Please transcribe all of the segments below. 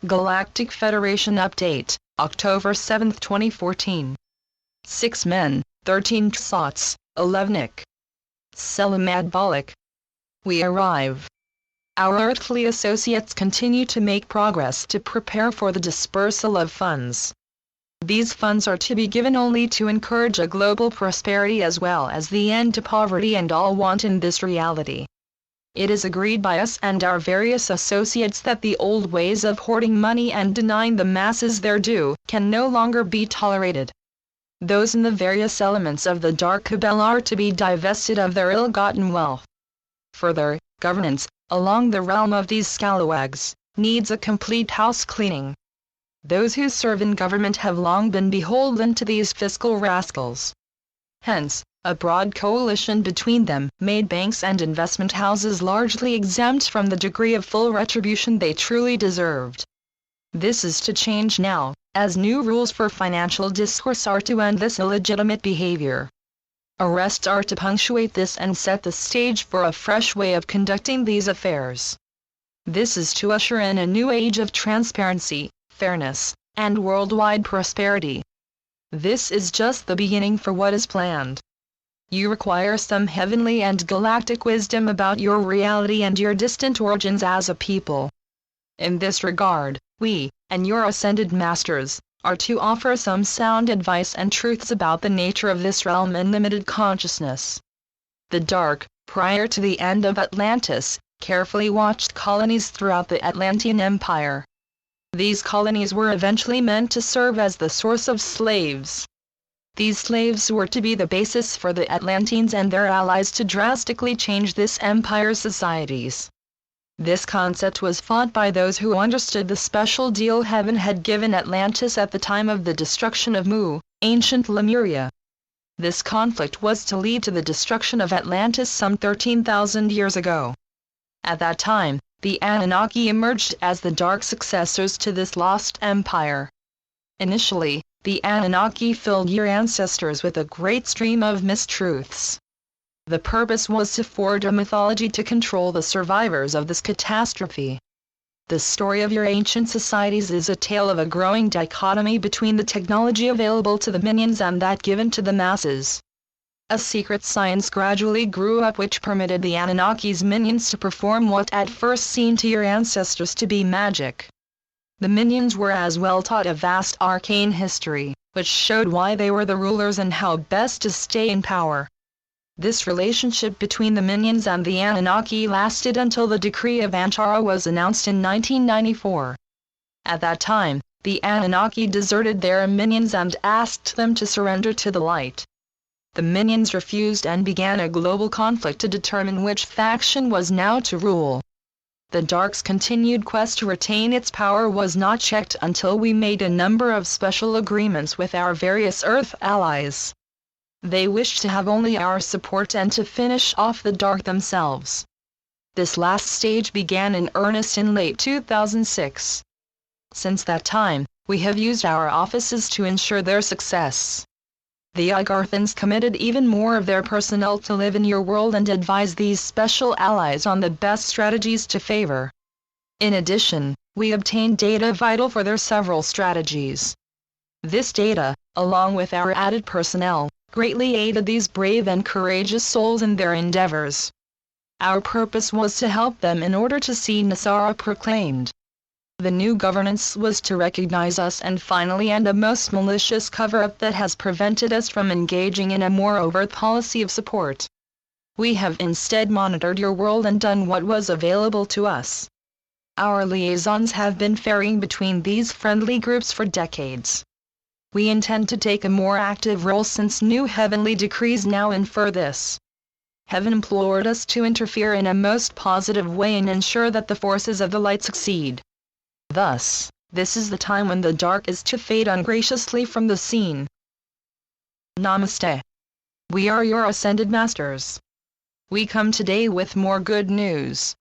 Galactic Federation Update, October 7, 2014. 6 men, 13 Ksats, 11 Ik. Selamadbalik. We arrive. Our earthly associates continue to make progress to prepare for the dispersal of funds. These funds are to be given only to encourage a global prosperity as well as the end to poverty and all want in this reality. It is agreed by us and our various associates that the old ways of hoarding money and denying the masses their due can no longer be tolerated. Those in the various elements of the dark cabal are to be divested of their ill-gotten wealth. Further, governance, along the realm of these scalawags, needs a complete house cleaning. Those who serve in government have long been beholden to these fiscal rascals. Hence, a broad coalition between them made banks and investment houses largely exempt from the degree of full retribution they truly deserved. This is to change now, as new rules for financial discourse are to end this illegitimate behavior. Arrests are to punctuate this and set the stage for a fresh way of conducting these affairs. This is to usher in a new age of transparency, fairness, and worldwide prosperity. This is just the beginning for what is planned. You require some heavenly and galactic wisdom about your reality and your distant origins as a people. In this regard, we, and your ascended masters, are to offer some sound advice and truths about the nature of this realm and limited consciousness. The Dark, prior to the end of Atlantis, carefully watched colonies throughout the Atlantean Empire. These colonies were eventually meant to serve as the source of slaves. These slaves were to be the basis for the Atlanteans and their allies to drastically change this empire's societies. This concept was fought by those who understood the special deal heaven had given Atlantis at the time of the destruction of Mu, ancient Lemuria. This conflict was to lead to the destruction of Atlantis some 13,000 years ago. At that time, the Anunnaki emerged as the dark successors to this lost empire. Initially, the Anunnaki filled your ancestors with a great stream of mistruths. The purpose was to forge a mythology to control the survivors of this catastrophe. The story of your ancient societies is a tale of a growing dichotomy between the technology available to the minions and that given to the masses. A secret science gradually grew up which permitted the Anunnaki's minions to perform what at first seemed to your ancestors to be magic. The minions were as well taught a vast arcane history, which showed why they were the rulers and how best to stay in power. This relationship between the minions and the Anunnaki lasted until the decree of Antara was announced in 1994. At that time, the Anunnaki deserted their minions and asked them to surrender to the light. The minions refused and began a global conflict to determine which faction was now to rule. The Dark's continued quest to retain its power was not checked until we made a number of special agreements with our various Earth allies. They wished to have only our support and to finish off the Dark themselves. This last stage began in earnest in late 2006. Since that time, we have used our offices to ensure their success. The Agarthans committed even more of their personnel to live in your world and advise these special allies on the best strategies to favor. In addition, we obtained data vital for their several strategies. This data, along with our added personnel, greatly aided these brave and courageous souls in their endeavors. Our purpose was to help them in order to see Nasara proclaimed. The new governance was to recognize us and finally end a most malicious cover-up that has prevented us from engaging in a more overt policy of support. We have instead monitored your world and done what was available to us. Our liaisons have been ferrying between these friendly groups for decades. We intend to take a more active role since new heavenly decrees now infer this. Heaven implored us to interfere in a most positive way and ensure that the forces of the light succeed. Thus, this is the time when the Dark is to fade ungraciously from the scene. Namaste. We are your ascended masters. We come today with more good news.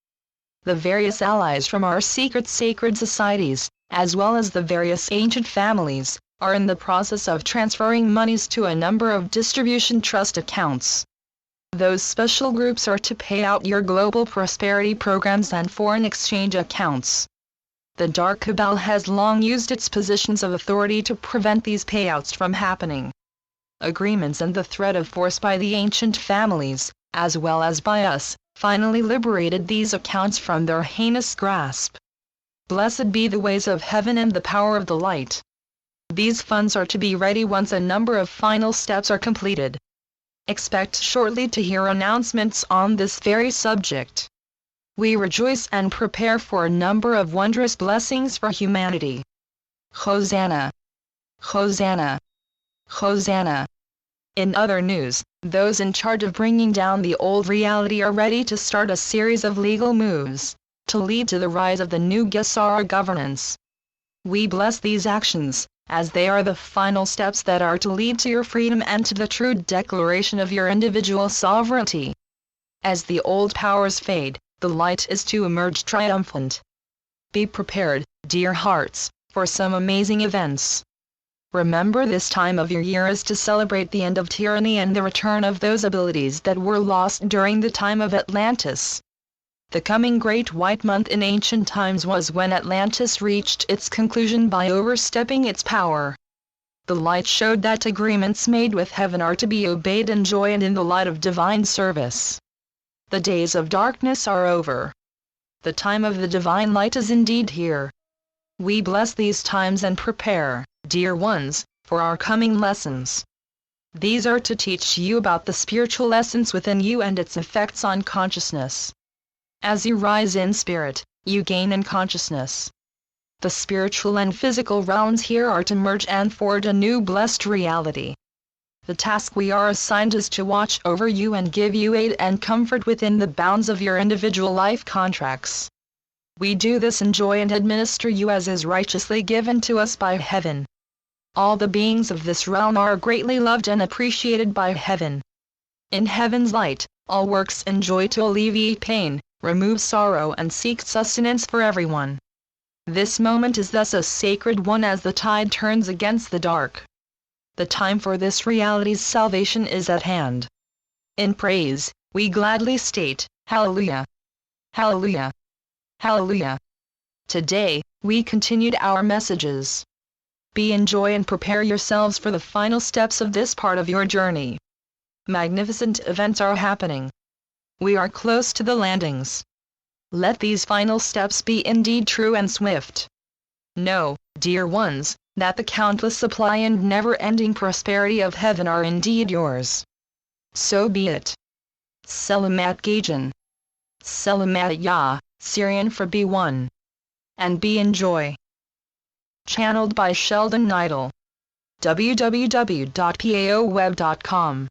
The various allies from our secret sacred societies, as well as the various ancient families, are in the process of transferring monies to a number of distribution trust accounts. Those special groups are to pay out your global prosperity programs and foreign exchange accounts. The Dark Cabal has long used its positions of authority to prevent these payouts from happening. Agreements and the threat of force by the ancient families, as well as by us, finally liberated these accounts from their heinous grasp. Blessed be the ways of heaven and the power of the light. These funds are to be ready once a number of final steps are completed. Expect shortly to hear announcements on this very subject. We rejoice and prepare for a number of wondrous blessings for humanity. Hosanna! Hosanna! Hosanna! In other news, those in charge of bringing down the old reality are ready to start a series of legal moves to lead to the rise of the new Gesara governance. We bless these actions, as they are the final steps that are to lead to your freedom and to the true declaration of your individual sovereignty. As the old powers fade, the light is to emerge triumphant. Be prepared, dear hearts, for some amazing events. Remember, this time of your year is to celebrate the end of tyranny and the return of those abilities that were lost during the time of Atlantis. The coming Great White Month in ancient times was when Atlantis reached its conclusion by overstepping its power. The light showed that agreements made with heaven are to be obeyed in joy and in the light of divine service. The days of darkness are over. The time of the divine light is indeed here. We bless these times and prepare, dear ones, for our coming lessons. These are to teach you about the spiritual essence within you and its effects on consciousness. As you rise in spirit, you gain in consciousness. The spiritual and physical realms here are to merge and forge a new blessed reality. The task we are assigned is to watch over you and give you aid and comfort within the bounds of your individual life contracts. We do this in joy and administer you as is righteously given to us by heaven. All the beings of this realm are greatly loved and appreciated by heaven. In heaven's light, all works in joy to alleviate pain, remove sorrow and seek sustenance for everyone. This moment is thus a sacred one as the tide turns against the dark. The time for this reality's salvation is at hand. In praise, we gladly state, Hallelujah! Hallelujah! Hallelujah! Today, we continued our messages. Be in joy and prepare yourselves for the final steps of this part of your journey. Magnificent events are happening. We are close to the landings. Let these final steps be indeed true and swift. Know, dear ones, that the countless supply and never-ending prosperity of heaven are indeed yours. So be it. Selamat Gajan. Selamat Ya, Syrian for B1. And be in joy. Channeled by Sheldon Neidl. www.paoweb.com